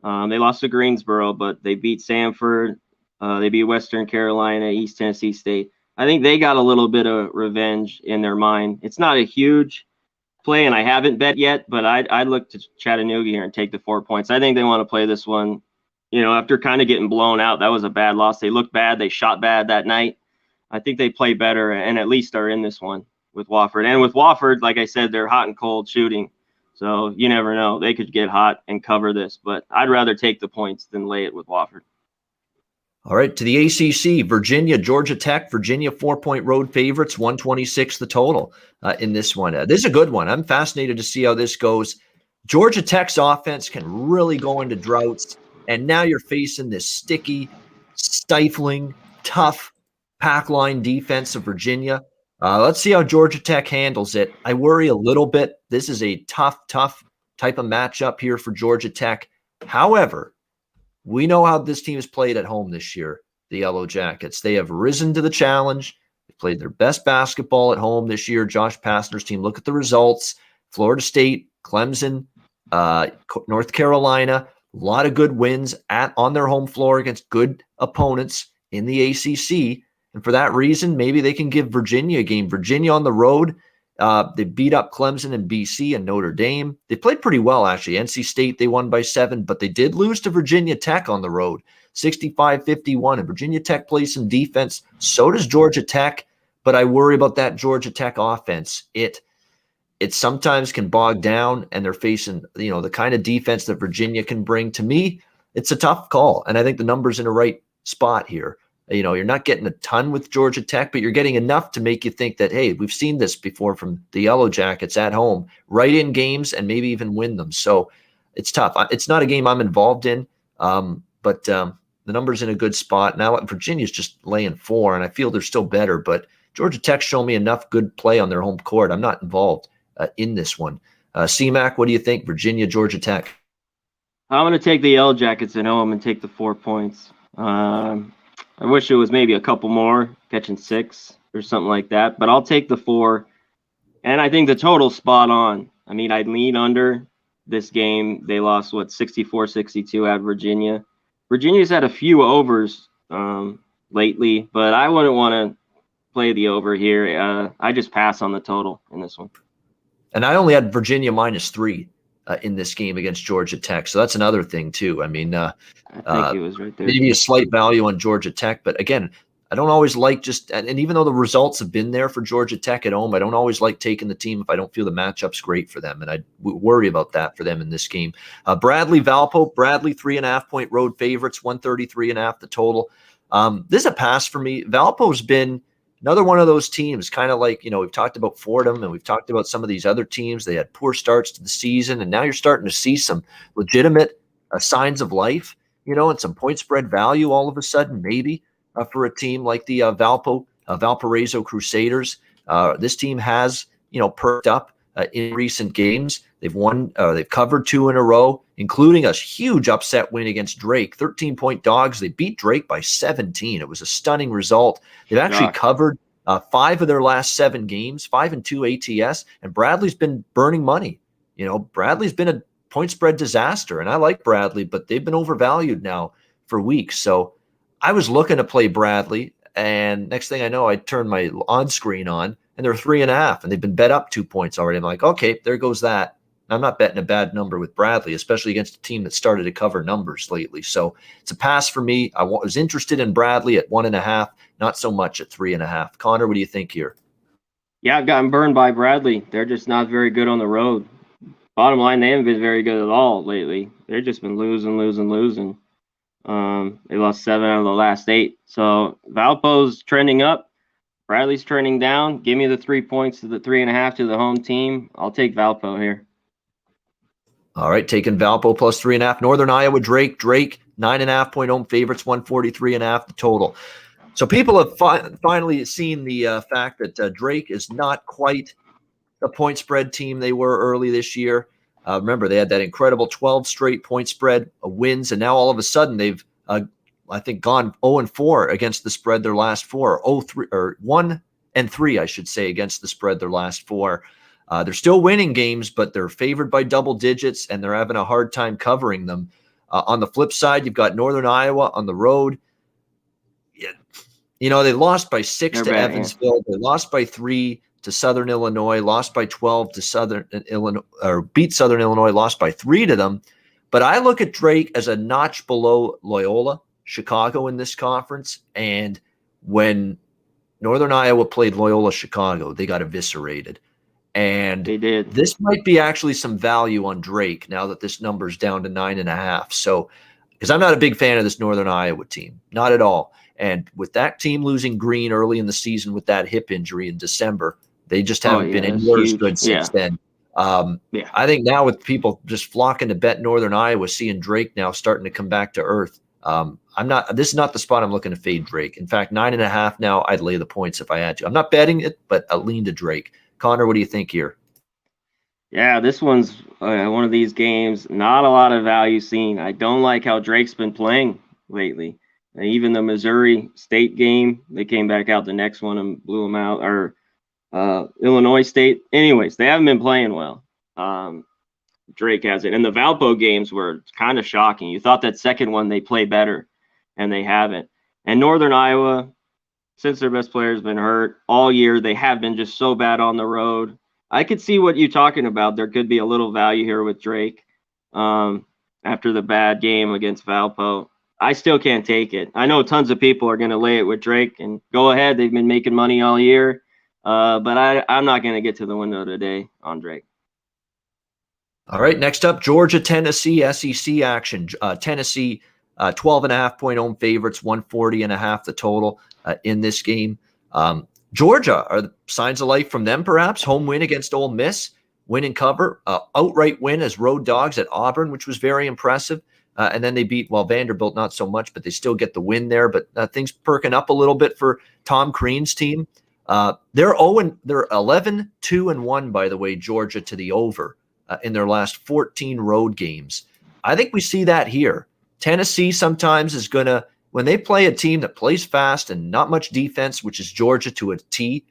They lost to Greensboro, but they beat Sanford. They beat Western Carolina, East Tennessee State. I think they got a little bit of revenge in their mind. It's not a huge play, and I haven't bet yet, but I'd look to Chattanooga here and take the 4 points. I think they want to play this one, after kind of getting blown out. That was a bad loss. They looked bad. They shot bad that night. I think they play better and at least are in this one with Wofford. And with Wofford, like I said, they're hot and cold shooting. So you never know. They could get hot and cover this, but I'd rather take the points than lay it with Wofford. All right, to the ACC, Virginia, Georgia Tech. Virginia, 4-point road favorites, 126 the total in this one. This is a good one. I'm fascinated to see how this goes. Georgia Tech's offense can really go into droughts, and now you're facing this sticky, stifling, tough pack line defense of Virginia. Let's see how Georgia Tech handles it. I worry a little bit. This is a tough type of matchup here for Georgia Tech. However, we know how this team has played at home this year. the Yellow Jackets. They have risen to the challenge. They played their best basketball at home this year. Josh Pastner's team. Look at the results. Florida State, Clemson, North Carolina. A lot of good wins on their home floor against good opponents in the ACC. And for that reason, maybe they can give Virginia a game. Virginia on the road, they beat up Clemson and BC and Notre Dame. They played pretty well, actually. NC State, they won by 7, but they did lose to Virginia Tech on the road, 65-51. And Virginia Tech plays some defense. So does Georgia Tech, but I worry about that Georgia Tech offense. It sometimes can bog down, and they're facing, the kind of defense that Virginia can bring. To me, it's a tough call, and I think the number's in the right spot here. You're not getting a ton with Georgia Tech, but you're getting enough to make you think that, hey, we've seen this before from the Yellow Jackets at home, right in games and maybe even win them. So it's tough. It's not a game I'm involved in, but the number's in a good spot. Now Virginia's just laying 4, and I feel they're still better, but Georgia Tech's shown me enough good play on their home court. I'm not involved in this one. C-Mac, what do you think? Virginia, Georgia Tech. I'm going to take the Yellow Jackets at home and take the 4 points. I wish it was maybe a couple more, catching 6 or something like that, but I'll take the 4. And I think the total's spot on. I mean, I'd lean under this game. They lost, 64-62 at Virginia. Virginia's had a few overs lately, but I wouldn't want to play the over here. I just pass on the total in this one. And I only had Virginia -3 in this game against Georgia Tech. So that's another thing, too. I mean, I think it was right there. Maybe a slight value on Georgia Tech. But again, I don't always like and even though the results have been there for Georgia Tech at home, I don't always like taking the team if I don't feel the matchup's great for them. And I worry about that for them in this game. Bradley, Valpo, Bradley 3.5-point road favorites, 133.5 the total. This is a pass for me. Valpo's been another one of those teams, kind of like, we've talked about Fordham and we've talked about some of these other teams. They had poor starts to the season, and now you're starting to see some legitimate signs of life, and some point spread value all of a sudden, maybe for a team like the Valparaiso Crusaders. This team has, perked up in recent games. They've covered 2 in a row, including a huge upset win against Drake, 13-point dogs. They beat Drake by 17. It was a stunning result. They've actually covered 5 of their last 7 games, 5 and 2 ATS, and Bradley's been burning money. Bradley's been a point spread disaster, and I like Bradley, but they've been overvalued now for weeks. So I was looking to play Bradley, and next thing I know, I turned my on screen on, and they're 3.5, and they've been bet up 2 points already. I'm like, okay, there goes that. I'm not betting a bad number with Bradley, especially against a team that started to cover numbers lately. So it's a pass for me. I was interested in Bradley at 1.5, not so much at 3.5. Connor, what do you think here? Yeah, I've gotten burned by Bradley. They're just not very good on the road. Bottom line, they haven't been very good at all lately. They've just been losing. They lost 7 out of the last 8. So Valpo's trending up. Bradley's trending down. Give me the 3 points to the 3.5 to the home team. I'll take Valpo here. All right, taking Valpo plus 3.5. Northern Iowa, Drake, 9.5-point home favorites, 143.5 the total. So people have finally seen the fact that Drake is not quite the point spread team they were early this year. Remember, they had that incredible 12 straight point spread wins, and now all of a sudden they've, I think, gone 0-4 against the spread their last 4, 1-3, I should say, against the spread their last 4. They're still winning games, but they're favored by double digits, and they're having a hard time covering them. On the flip side, you've got Northern Iowa on the road. They lost by 6 to Evansville. They lost by 3 to Southern Illinois, lost by 12 to Southern Illinois, or beat Southern Illinois, lost by 3 to them. But I look at Drake as a notch below Loyola, Chicago in this conference. And when Northern Iowa played Loyola Chicago, they got eviscerated. And they did. This might be actually some value on Drake now that this number's down to 9.5. So, because I'm not a big fan of this Northern Iowa team, not at all. And with that team losing Green early in the season with that hip injury in December, they just haven't been anywhere as good since then. I think now with people just flocking to bet Northern Iowa, seeing Drake now starting to come back to earth, this is not the spot I'm looking to fade Drake. In fact, 9.5 now, I'd lay the points if I had to. I'm not betting it, but I lean to Drake. Conor, what do you think here? Yeah, this one's one of these games. Not a lot of value seen. I don't like how Drake's been playing lately. And even the Missouri State game, they came back out the next one and blew them out. Or Illinois State. Anyways, they haven't been playing well. Drake hasn't. And the Valpo games were kind of shocking. You thought that second one they play better, and they haven't. And Northern Iowa, since their best player has been hurt all year, they have been just so bad on the road. I could see what you're talking about. There could be a little value here with Drake after the bad game against Valpo. I still can't take it. I know tons of people are going to lay it with Drake, and go ahead. They've been making money all year. But I'm not going to get to the window today on Drake. All right, next up, Georgia, Tennessee, SEC action. Tennessee, 12.5-point home favorites, 140.5 the total in this game. Georgia, are the signs of life from them perhaps? Home win against Ole Miss, win and cover, outright win as road dogs at Auburn, which was very impressive. And then they beat, Vanderbilt not so much, but they still get the win there. But things perking up a little bit for Tom Crean's team. They're 11-2-1, by the way, Georgia to the over in their last 14 road games. I think we see that here. Tennessee sometimes is going to, when they play a team that plays fast and not much defense, which is Georgia to a T,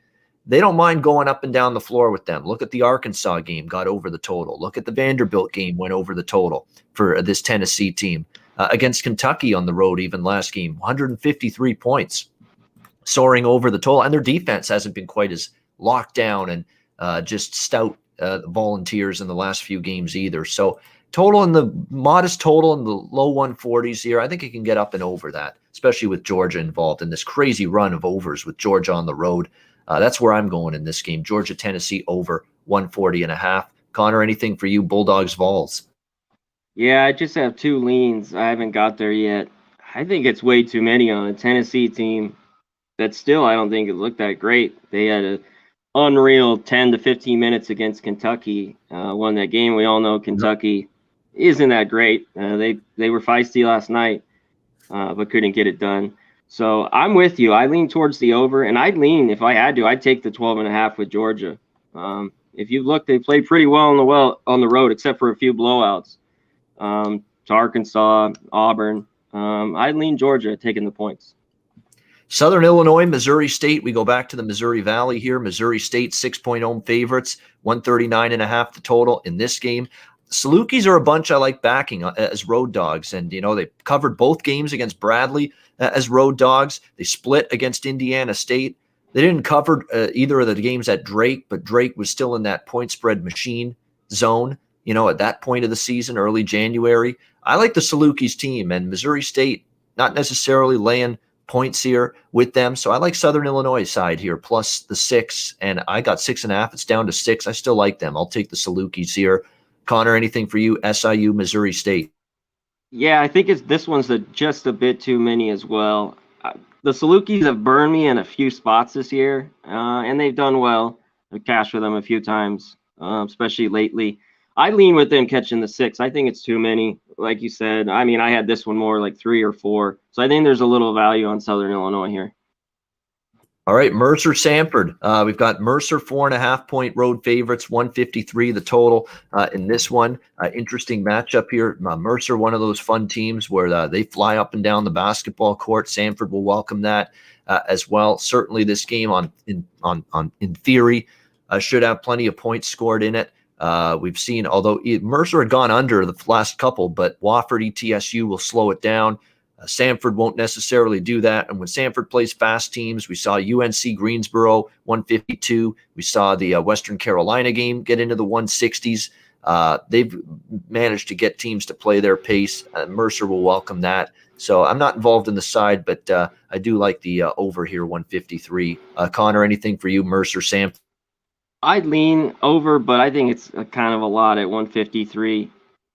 they don't mind going up and down the floor with them. Look at the Arkansas game, got over the total. Look at the Vanderbilt game, went over the total for this Tennessee team. Against Kentucky on the road, even last game, 153 points, soaring over the total. And their defense hasn't been quite as locked down and just stout volunteers in the last few games either. So modest total in the low 140s here. I think it can get up and over that, especially with Georgia involved in this crazy run of overs with Georgia on the road. That's where I'm going in this game. Georgia, Tennessee over 140.5. Connor, anything for you? Bulldogs, Vols. Yeah, I just have two leans. I haven't got there yet. I think it's way too many on a Tennessee team that still I don't think it looked that great. They had an unreal 10 to 15 minutes against Kentucky. Won that game. We all know Kentucky isn't that great. They were feisty last night, but couldn't get it done. So I'm with you. I lean towards the over, and I'd lean, if I had to, I'd take the 12.5 with Georgia. If you look, they played pretty well on the road, except for a few blowouts to Arkansas, Auburn. I'd lean Georgia taking the points. Southern Illinois, Missouri State. We go back to the Missouri Valley here. Missouri State, 6-point home favorites, 139.5 the total in this game. Salukis are a bunch I like backing as road dogs. And, they covered both games against Bradley as road dogs. They split against Indiana State. They didn't cover either of the games at Drake, but Drake was still in that point spread machine zone, at that point of the season, early January. I like the Salukis team, and Missouri State not necessarily laying points here with them. So I like Southern Illinois side here, plus the 6, and I got 6.5. It's down to 6. I still like them. I'll take the Salukis here. Connor, anything for you? SIU, Missouri State. Yeah, I think this one's just a bit too many as well. The Salukis have burned me in a few spots this year, and they've done well. I've cashed with them a few times, especially lately. I lean with them catching the 6. I think it's too many, like you said. I mean, I had this one more like 3 or 4. So I think there's a little value on Southern Illinois here. All right, Mercer, Sanford. We've got Mercer 4.5-point road favorites, 153 the total in this one. Interesting matchup here. Mercer, one of those fun teams where they fly up and down the basketball court. Sanford will welcome that as well. Certainly, this game in theory should have plenty of points scored in it. We've seen, although Mercer had gone under the last couple, but Wofford, ETSU will slow it down. Sanford won't necessarily do that. And when Sanford plays fast teams, we saw UNC Greensboro 152. We saw the Western Carolina game get into the 160s. They've managed to get teams to play their pace. Mercer will welcome that. So I'm not involved in the side, but I do like the over here, 153. Connor, anything for you, Mercer, Sanford? I'd lean over, but I think it's kind of a lot at 153.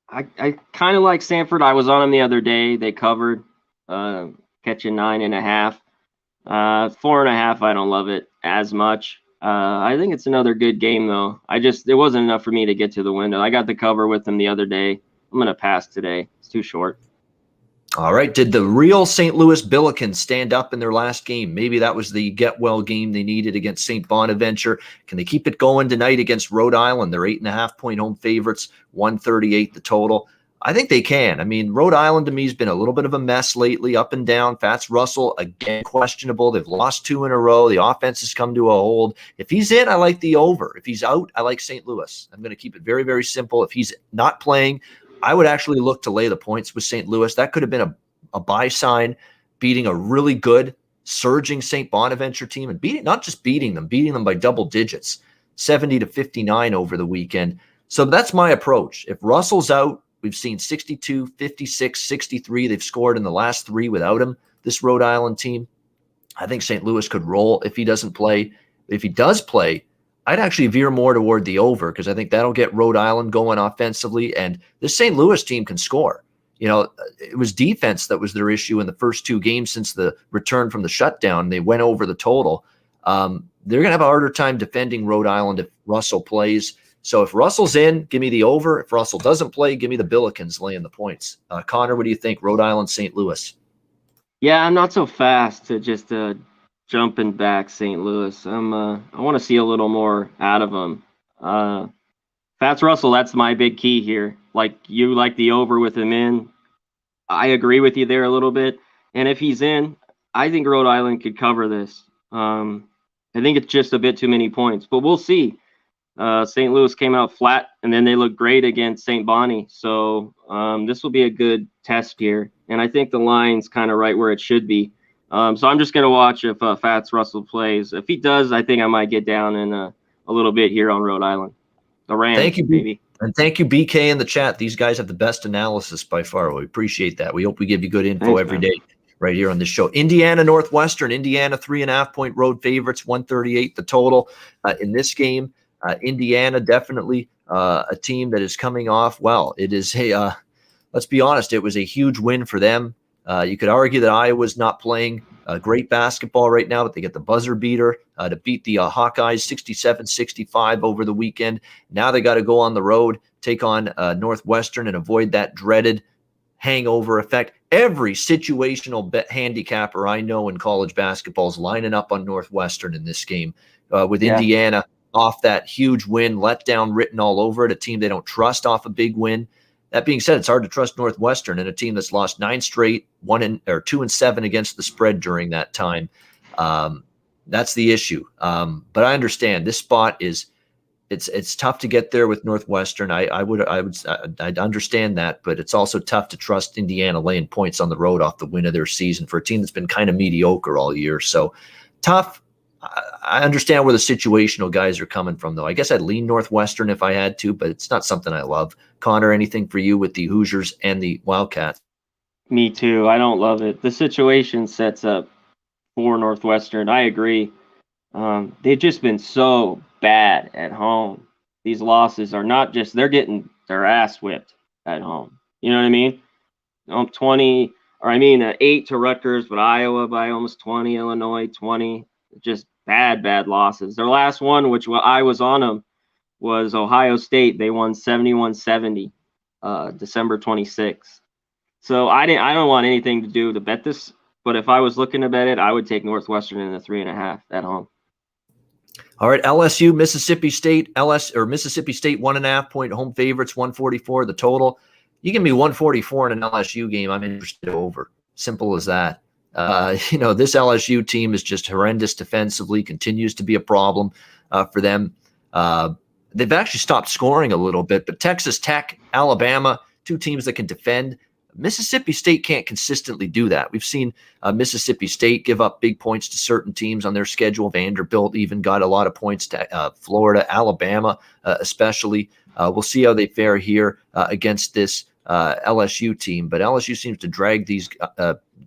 I kind of like Sanford. I was on them the other day. They covered, catching 9.5. 4.5, I don't love it as much. I think it's another good game, though. It wasn't enough for me to get to the window. I got the cover with them the other day. I'm going to pass today. It's too short. All right. Did the real St. Louis Billikens stand up in their last game? Maybe that was the get-well game they needed against St. Bonaventure. Can they keep it going tonight against Rhode Island? They're 8.5-point home favorites, 138 the total. I think they can. I mean, Rhode Island to me has been a little bit of a mess lately, up and down. Fats Russell, again, questionable. They've lost 2 in a row. The offense has come to a hold. If he's in, I like the over. If he's out, I like St. Louis. I'm going to keep it very, very simple. If he's not playing, I would actually look to lay the points with St. Louis. That could have been a buy sign, beating a really good, surging St. Bonaventure team and not just beating them by double digits, 70-59 over the weekend. So that's my approach. If Russell's out, we've seen 62, 56, 63. They've scored in the last 3 without him, this Rhode Island team. I think St. Louis could roll if he doesn't play. If he does play, I'd actually veer more toward the over because I think that'll get Rhode Island going offensively. And this St. Louis team can score. You know, it was defense that was their issue in the first 2 games since the return from the shutdown. They went over the total. They're going to have a harder time defending Rhode Island if Russell plays. So if Russell's in, give me the over. If Russell doesn't play, give me the Billikens laying the points. Conor, what do you think? Rhode Island, St. Louis. Yeah, I'm not so fast to just jumping back St. Louis. I want to see a little more out of them. Fats Russell, that's my big key here. Like you like the over with him in. I agree with you there a little bit. And if he's in, I think Rhode Island could cover this. I think it's just a bit too many points, but we'll see. St. Louis came out flat, and then they looked great against St. Bonnie. So this will be a good test here. And I think the line's kind of right where it should be. So I'm just going to watch if Fats Russell plays. If he does, I think I might get down in a little bit here on Rhode Island. The Rams, thank you, baby. And thank you, BK, in the chat. These guys have the best analysis by far. We appreciate that. We hope we give you good info every day right here on this show. Indiana, Northwestern. Indiana, 3.5-point road favorites, 138 the total in this game. Indiana, definitely a team that is coming off well. It is let's be honest, it was a huge win for them. You could argue that Iowa's not playing great basketball right now, but they get the buzzer beater to beat the Hawkeyes 67-65 over the weekend. Now they got to go on the road, take on Northwestern, and avoid that dreaded hangover effect. Every situational handicapper I know in college basketball is lining up on Northwestern in this game with Indiana off that huge win, letdown written all over it, a team they don't trust off a big win. That being said, it's hard to trust Northwestern and a team that's lost 9 straight, 2-7 against the spread during that time. That's the issue. But I understand this spot is it's tough to get there with Northwestern. I'd understand that, but it's also tough to trust Indiana laying points on the road off the win of their season for a team that's been kind of mediocre all year. So tough. I understand where the situational guys are coming from, though. I guess I'd lean Northwestern if I had to, but it's not something I love. Conor, anything for you with the Hoosiers and the Wildcats? Me too. I don't love it. The situation sets up for Northwestern. I agree. They've just been so bad at home. These losses are not just, they're getting their ass whipped at home. You know what I mean? 8 to Rutgers, but Iowa by almost 20, Illinois 20. Just bad losses. Their last one, which I was on them, was Ohio State. They won 71-70, December 26th. So I don't want anything to do to bet this, but if I was looking to bet it, I would take Northwestern in the 3.5 at home. All right, LSU, Mississippi State, Mississippi State 1.5-point home favorites, 144 the total. You give me 144 in an LSU game, I'm interested over. Simple as that. This LSU team is just horrendous defensively, continues to be a problem for them. They've actually stopped scoring a little bit, but Texas Tech, Alabama, 2 teams that can defend. Mississippi State can't consistently do that. We've seen Mississippi State give up big points to certain teams on their schedule. Vanderbilt even got a lot of points to Florida, Alabama especially. We'll see how they fare here against this LSU team, but LSU seems to drag these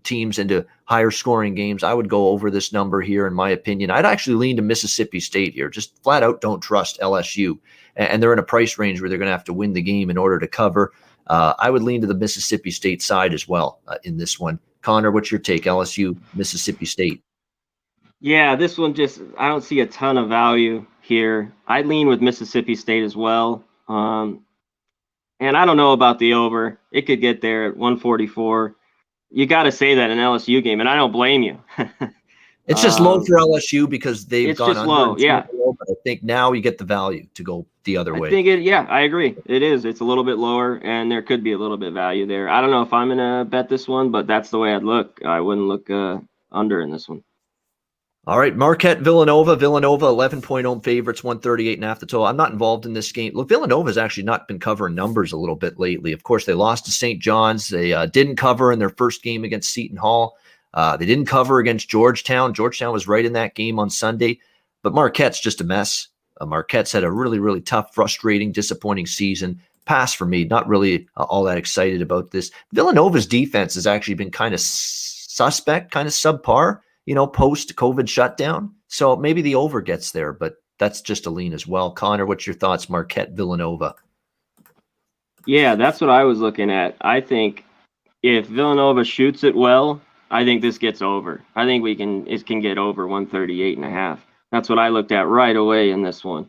teams into higher scoring games. I would go over this number here, in my opinion. I'd actually lean to Mississippi State here. Just flat out don't trust LSU, and they're in a price range where they're going to have to win the game in order to cover. I would lean to the Mississippi State side as well in this one. Conor, what's your take? LSU, Mississippi State. Yeah, this one I don't see a ton of value here. I'd lean with Mississippi State as well. And I don't know about the over. It could get there at 144. You got to say that in an LSU game, and I don't blame you. It's just low for LSU because they've gone just low, yeah. But I think now you get the value to go the other way? I agree. It is. It's a little bit lower, and there could be a little bit of value there. I don't know if I'm going to bet this one, but that's the way I'd look. I wouldn't look under in this one. All right, Marquette, Villanova. Villanova, 11-point home favorites, 138.5 the total. I'm not involved in this game. Look, Villanova's actually not been covering numbers a little bit lately. Of course, they lost to St. John's. They didn't cover in their first game against Seton Hall. They didn't cover against Georgetown. Georgetown was right in that game on Sunday. But Marquette's just a mess. Marquette's had a really, really tough, frustrating, disappointing season. Pass for me. Not really all that excited about this. Villanova's defense has actually been kind of suspect, kind of subpar, post-COVID shutdown. So maybe the over gets there, but that's just a lean as well. Connor, what's your thoughts, Marquette, Villanova? Yeah, that's what I was looking at. I think if Villanova shoots it well, I think this gets over. I think it can get over 138.5. That's what I looked at right away in this one.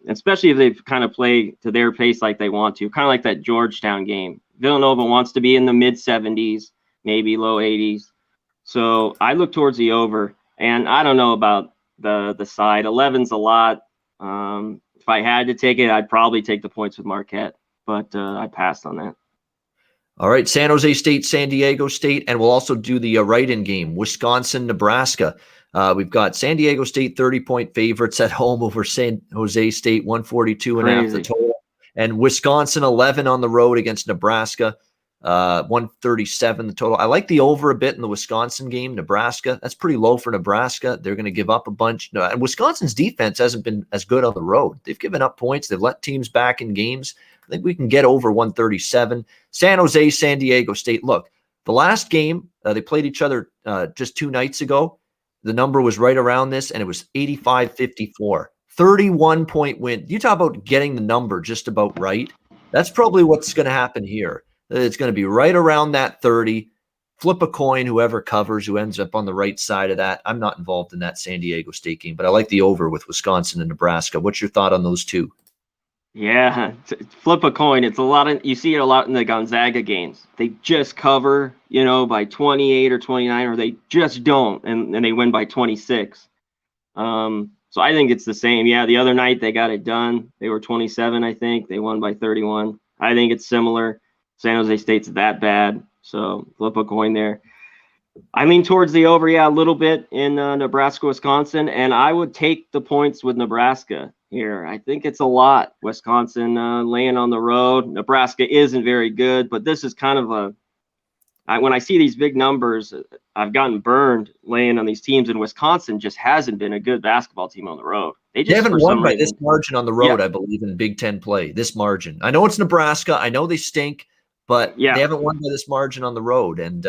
Especially if they kind of play to their pace like they want to, kind of like that Georgetown game. Villanova wants to be in the mid 70s, maybe low 80s. So I look towards the over, and I don't know about the side. 11's a lot. If I had to take it, I'd probably take the points with Marquette, but I passed on that. All right, San Jose State, San Diego State, and we'll also do the write-in game, Wisconsin, Nebraska. We've got San Diego State 30-point favorites at home over San Jose State, 142.5 the total, and Wisconsin 11 on the road against Nebraska. 137 the total. I like the over a bit in the Wisconsin game. Nebraska, that's pretty low for Nebraska. They're going to give up a bunch. No, and Wisconsin's defense hasn't been as good on the road. They've given up points. They've let teams back in games. I think we can get over 137. San Jose, San Diego State. Look, the last game, they played each other just 2 nights ago. The number was right around this, and it was 85-54. 31-point win. You talk about getting the number just about right. That's probably what's going to happen here. It's going to be right around that 30. Flip a coin, whoever covers, who ends up on the right side of that. I'm not involved in that San Diego State game, but I like the over with Wisconsin and Nebraska. What's your thought on those two? Yeah, flip a coin. You see it a lot in the Gonzaga games. They just cover, by 28 or 29, or they just don't, and they win by 26. So I think it's the same. Yeah, the other night they got it done. They were 27, I think. They won by 31. I think it's similar. San Jose State's that bad, so flip a coin there. I lean towards the over, a little bit in Nebraska, Wisconsin, and I would take the points with Nebraska here. I think it's a lot. Wisconsin laying on the road. Nebraska isn't very good, but this is kind of when I see these big numbers, I've gotten burned laying on these teams, and Wisconsin just hasn't been a good basketball team on the road. They haven't won by this margin on the road, I believe, in Big Ten play. This margin. I know it's Nebraska. I know they stink. But they haven't won by this margin on the road, and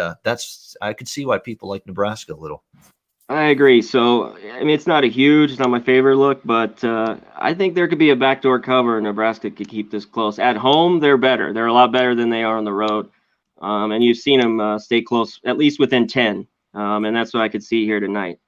I could see why people like Nebraska a little. I agree. So, it's not it's not my favorite look, but I think there could be a backdoor cover, and Nebraska could keep this close. At home, they're better. They're a lot better than they are on the road, and you've seen them stay close, at least within 10, and that's what I could see here tonight.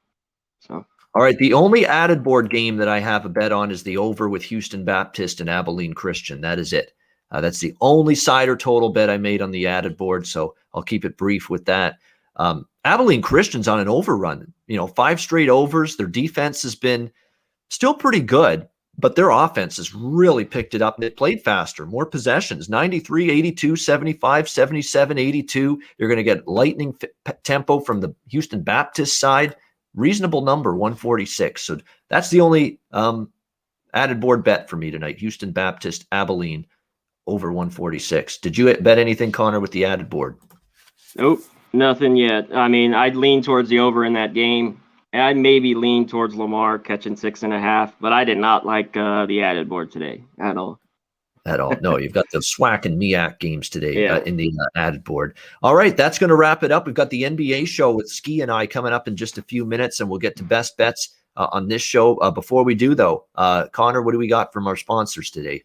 So. All right, the only added board game that I have a bet on is the over with Houston Baptist and Abilene Christian. That is it. That's the only side or total bet I made on the added board, so I'll keep it brief with that. Abilene Christian's on an overrun. 5 straight overs. Their defense has been still pretty good, but their offense has really picked it up, and it played faster, more possessions, 93, 82, 75, 77, 82. You're going to get lightning tempo from the Houston Baptist side. Reasonable number, 146. So that's the only added board bet for me tonight. Houston Baptist, Abilene. Over 146. Did you bet anything, Connor, with the added board? Nope, nothing yet. I'd lean towards the over in that game. I'd maybe lean towards Lamar catching 6.5, but I did not like the added board today at all. At all. No, you've got the SWAC and MEAC games today in the added board. All right, that's going to wrap it up. We've got the NBA show with Ski and I coming up in just a few minutes, and we'll get to best bets on this show. Before we do, though, Connor, what do we got from our sponsors today?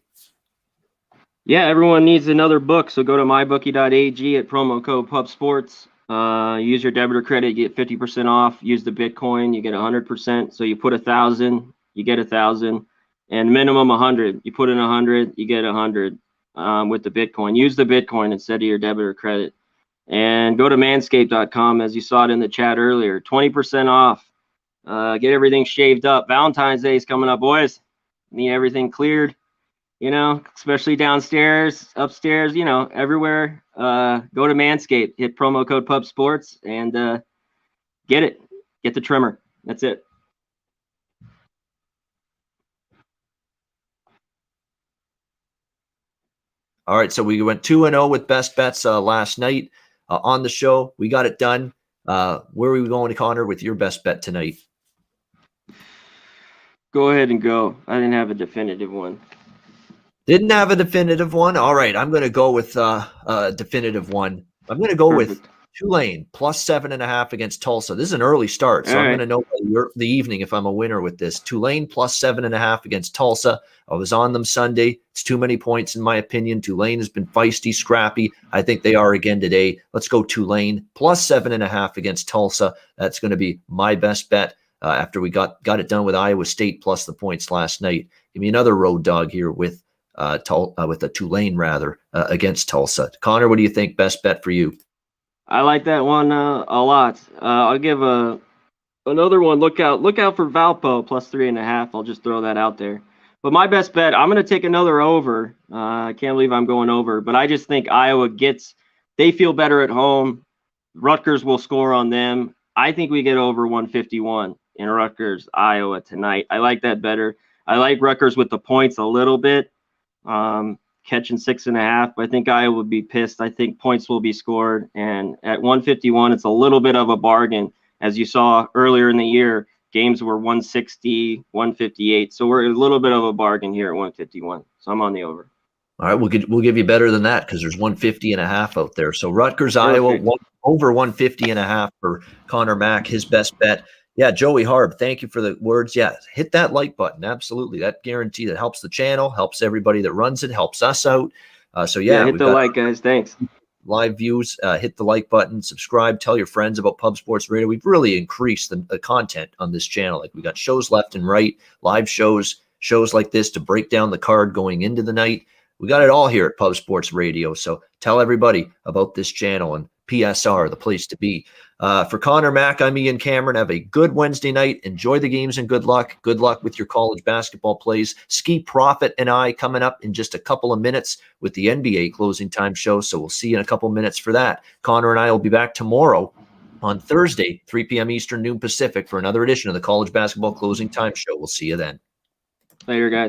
Yeah, everyone needs another book, so go to mybookie.ag at promo code PUBSports. Use your debit or credit, you get 50% off. Use the Bitcoin, you get 100%. So you put 1,000, you get 1,000, and minimum 100. You put in 100, you get 100 with the Bitcoin. Use the Bitcoin instead of your debit or credit. And go to manscaped.com, as you saw it in the chat earlier. 20% off. Get everything shaved up. Valentine's Day is coming up, boys. need everything cleared, especially downstairs, upstairs, everywhere. Go to Manscaped, hit promo code Pub Sports, and get the trimmer. That's it. All right, so we went 2-0 with best bets last night on the show. We got it done. Where are we going, Connor, with your best bet tonight? Go ahead and go. I didn't have a definitive one. Didn't have a definitive one? All right, I'm going to go with a definitive one. I'm going to go with Tulane plus 7.5 against Tulsa. This is an early start, so I'm going to know by the evening if I'm a winner with this. Tulane plus 7.5 against Tulsa. I was on them Sunday. It's too many points in my opinion. Tulane has been feisty, scrappy. I think they are again today. Let's go Tulane plus 7.5 against Tulsa. That's going to be my best bet after we got it done with Iowa State plus the points last night. Give me another road dog here with a Tulane against Tulsa. Connor, what do you think? Best bet for you? I like that one a lot. I'll give another one. Look out for Valpo plus 3.5. I'll just throw that out there. But my best bet, I'm going to take another over. I can't believe I'm going over, but I just think Iowa they feel better at home. Rutgers will score on them. I think we get over 151 in Rutgers, Iowa tonight. I like that better. I like Rutgers with the points a little bit. Catching 6.5. I think Iowa would be pissed. I think points will be scored. And at 151, it's a little bit of a bargain. As you saw earlier in the year, games were 160, 158. So we're a little bit of a bargain here at 151. So I'm on the over. All right, we'll give you better than that because there's 150.5 out there. So Rutgers, Iowa, over 150.5 for Connor Mack, his best bet. Yeah, Joey Harb, thank you for the words. Yeah, hit that like button. Absolutely. That guarantee that helps the channel, helps everybody that runs it, helps us out. So hit the like, guys. Thanks. Live views, hit the like button, subscribe, tell your friends about Pub Sports Radio. We've really increased the content on this channel. Like we got shows left and right, live shows like this to break down the card going into the night. We got it all here at Pub Sports Radio. So tell everybody about this channel and PSR, the place to be. For Connor Mack, I'm Ian Cameron. Have a good Wednesday night. Enjoy the games and good luck. Good luck with your college basketball plays. Ski Prophet and I coming up in just a couple of minutes with the NBA closing time show. So we'll see you in a couple minutes for that. Connor and I will be back tomorrow on Thursday, 3 p.m. Eastern, noon Pacific for another edition of the College Basketball Closing Time Show. We'll see you then. Later, guys.